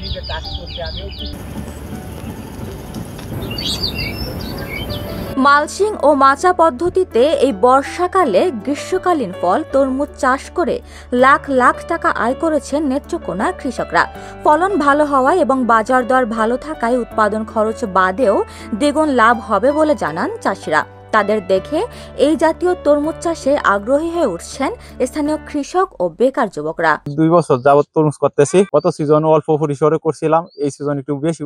নিজে চাষ করছি আমিও। মালচিং ও মাচা পদ্ধতিতে এই বর্ষাকালে গ্রীষ্মকালীন ফল তরমুজ চাষ করে লাখ লাখ টাকা আয় করেছেন নেত্রকোনার কৃষকরা। ফলন ভালো হওয়ায় এবং বাজার দর ভালো থাকায় উৎপাদন খরচ বাদেও দ্বিগুণ লাভ হবে বলে জানান চাষিরা। তাদের দেখে এই জাতীয় তরমুজ চাষে আগ্রহী হয়ে উঠছেন স্থানীয় কৃষক ও বেকার যুবকরা। 2 বছর যাবত তরমুজ করতেছি। গত সিজন অল্প পরিসরে করছিলাম, এই সিজন একটু বেশি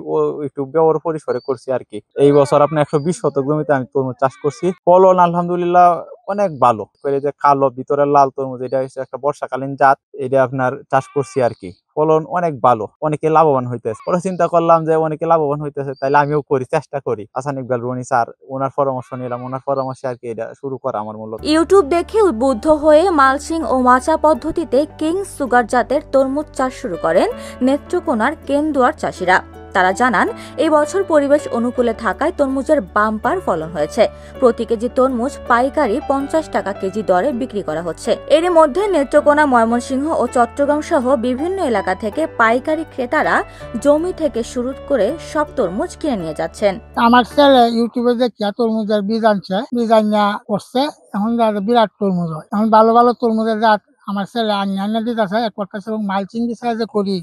একটু বড় পরিসরে করছি আর কি। এই বছর আপনি 120 শতক জমিতে আমি তরমুজ চাষ করছি। ফলন আলহামদুলিল্লাহ অনেক ভালো। যে কালো ভিতরে লাল তরমুজ, এটা হচ্ছে একটা বর্ষাকালীন জাত, এটা আপনার চাষ করছি আর কি। ফলন অনেক ভালো, অনেকে লাভবান হইতেছে। পরে চিন্তা করলাম যে অনেকে লাভবান হইতেছে, তাইলে আমিও করি, চেষ্টা করি। হাসান ইকবাল রনি স্যার, ওনার পরামর্শ নিলাম, ওনার পরামর্শে আর কি এটা শুরু করা আমার মূলত। ইউটিউব দেখে উদ্বুদ্ধ হয়ে মালচিং ও মাচা পদ্ধতিতে কিংস সুগার জাতের তরমুজ চাষ শুরু করেন নেত্রকোনার কেন্দুয়ার চাষিরা। তারা জানান, এই বছর পরিবেশ অনুকূলে থাকায় তরমুজের বাম্পার ফলন হয়েছে। প্রতি কেজি তরমুজ পাইকারি 50 টাকা কেজি দরে বিক্রি করা হচ্ছে। এর মধ্যে নেত্রকোনা, ময়মনসিংহ ও চট্টগ্রাম সহ বিভিন্ন এলাকা থেকে পাইকারি ক্রেতারা জমি থেকে শুরু করে সব তরমুজ কিনে নিয়ে যাচ্ছেন। আমার ছেলে ইউটিউবে দেখিয়া তরমুজের বীজ আনছে, বীজ আনিয়া করছে। এখন বিরাট তরমুজ হয়। এখন ভালো ভালো তরমুজের জাত আমার ছেলে আনিয়া দিতেছে, করতেছে এবং মালচিং দিয়ে যে করি,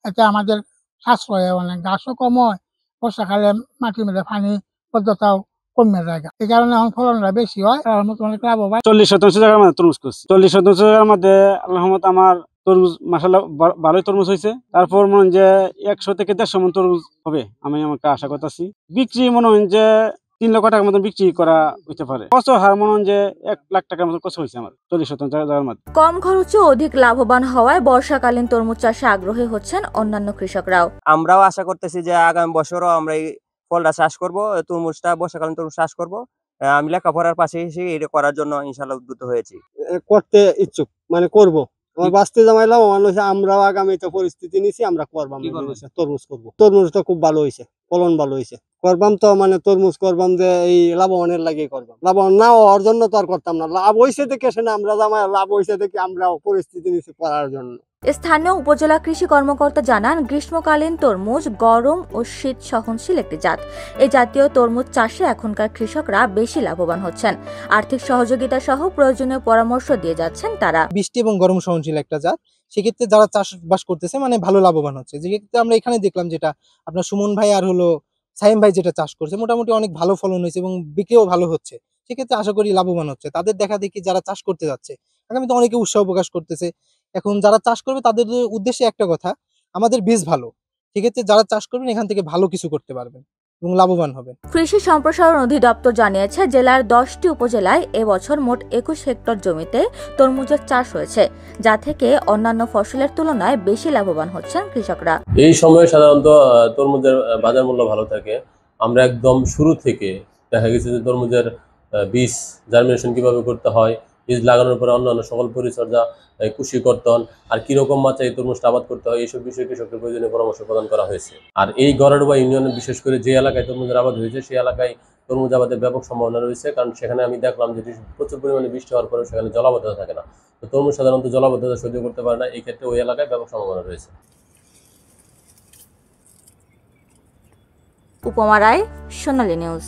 এতে আমাদের সাশ্রয় হয়, অনেক গাছও কম হয়। বর্ষাকালে মাটির মধ্যে পানি পদ্ধতাও কমে যায়, এই কারণে এখন ফলনটা বেশি হয়। অনেক লাভবান। 40 শতাংশ জায়গার মধ্যে তরমুজ করছি। 40 শতাংশ জায়গার মধ্যে আল্লাহর রহমতে আমার তরমুজ মাশাআল্লাহ ভালোই তরমুজ হয়েছে। তারপর মনে হয় যে 100 থেকে 150 মন তরমুজ হবে, আমি আমাকে আশা করতেছি। বিক্রি মনে হয় যে 3 লক্ষ টাকার মতো বিক্রি করা হইতে পারে। কষ্ট হার মনে হয় যে 1 লাখ টাকার মতো কষ্ট হয়েছে আমার 40 শতাংশ জায়গার মধ্যে। কম খরচে অধিক লাভবান হওয়ায় বর্ষাকালীন তরমুজ চাষে আগ্রহী হচ্ছেন অন্যান্য কৃষকরাও। আমরাও আশা করতেছি যে আগামী বছরও আমরা এই ফলটা চাষ করব, তরমুজটা বর্ষাকালীন তরমুজ চাষ করব। আমি লেখাপড়ার পাশাপাশি এটা করার জন্য ইনশাআল্লাহ উদ্যত হয়েছি। করতে ইচ্ছুক, মানে করব। আমার বাঁচতে জামাইলাম মানুষ, আমরাও আগামীতে পরিস্থিতি নিছি, আমরা করবাম, তরমুজ করব। তরমুজটা খুব ভালো হয়েছে, ফলন ভালো হয়েছে। করবাম তো মানে তরমুজ করবাম যে এই লাভবানের লাগে করবাম। লাভবান না হওয়ার জন্য তো আর করতাম না। লাভ হয়েছে দেখে না আমরা জামাই, লাভ হয়েছে দেখে আমরাও পরিস্থিতি নিছি করার জন্য। স্থানীয় উপজেলা কৃষি কর্মকর্তা জানান, গ্রীষ্মকালীন তরমুজ গরম ও শীত সহনশীল একটি জাত। এই জাতীয় তরমুজ চাষে এখনকার কৃষকরা বেশি লাভবান হচ্ছেন। আর্থিক সহযোগিতা সহ প্রয়োজনীয় পরামর্শ দিয়ে যাচ্ছেন তারা। বৃষ্টি এবং গরম সহনশীল একটা জাত, সেক্ষেত্রে যারা চাষবাস করতেছে মানে ভালো লাভবান হচ্ছে। যেক্ষেত্রে আমরা এখানে দেখলাম যেটা আপনার সুমন ভাই আর হলো সাইম ভাই যেটা চাষ করছে, মোটামুটি অনেক ভালো ফলন হয়েছে এবং বিক্রিও ভালো হচ্ছে। সেক্ষেত্রে আশা করি লাভবান হচ্ছে। তাদের দেখা দেখি যারা চাষ করতে যাচ্ছে, আগামীতে অনেকে উৎসাহ প্রকাশ করতেছে। এখন যারা চাষ করবে তাদের উদ্দেশ্যে একটা কথা, আমাদের বীজ ভালো, সেক্ষেত্রে যারা চাষ করবেন এখান থেকে ভালো কিছু করতে পারবেন এবং লাভবান হবেন। কৃষি সম্প্রসারণ অধিদপ্তর জানিয়েছে, জেলার 10টি উপজেলায় এবছর মোট 21 হেক্টর জমিতে তরমুজের চাষ হয়েছে, যা থেকে অন্যান্য ফসলের তুলনায় বেশি লাভবান হচ্ছেন কৃষকরা। এই সময়ে সাধারণত তরমুজের বাজার মূল্য ভালো থাকে। আমরা একদম শুরু থেকে দেখা গেছে যে তরমুজের বীজ জার্মিনেশন কিভাবে করতে হয়, বীজ লাগানোর পরে অন্যান্য সকল পরিচর্যা, কুশি কর্তন আর কিরকম মাত্রায় এই তরমুজটা আবাদ করতে হয়, এইসব বিষয়ে কৃষকদের প্রয়োজনীয় পরামর্শ প্রদান করা হয়েছে। আর এই গড়াডুবা ইউনিয়নে বিশেষ করে যে এলাকায় তরমুজের আবাদ হয়েছে, সেই এলাকায় তরমুজ আবাদের ব্যাপক সম্ভাবনা রয়েছে, কারণ সেখানে আমি দেখলাম যে প্রচুর পরিমাণে বৃষ্টি হওয়ার পরেও সেখানে জলাবদ্ধতা থাকে না। তো তরমুজ সাধারণত জলাবদ্ধতা সহ্য করতে পারে না, এই ক্ষেত্রে ওই এলাকায় ব্যাপক সম্ভাবনা রয়েছে। উপমা রায়, সোনালী নিউজ।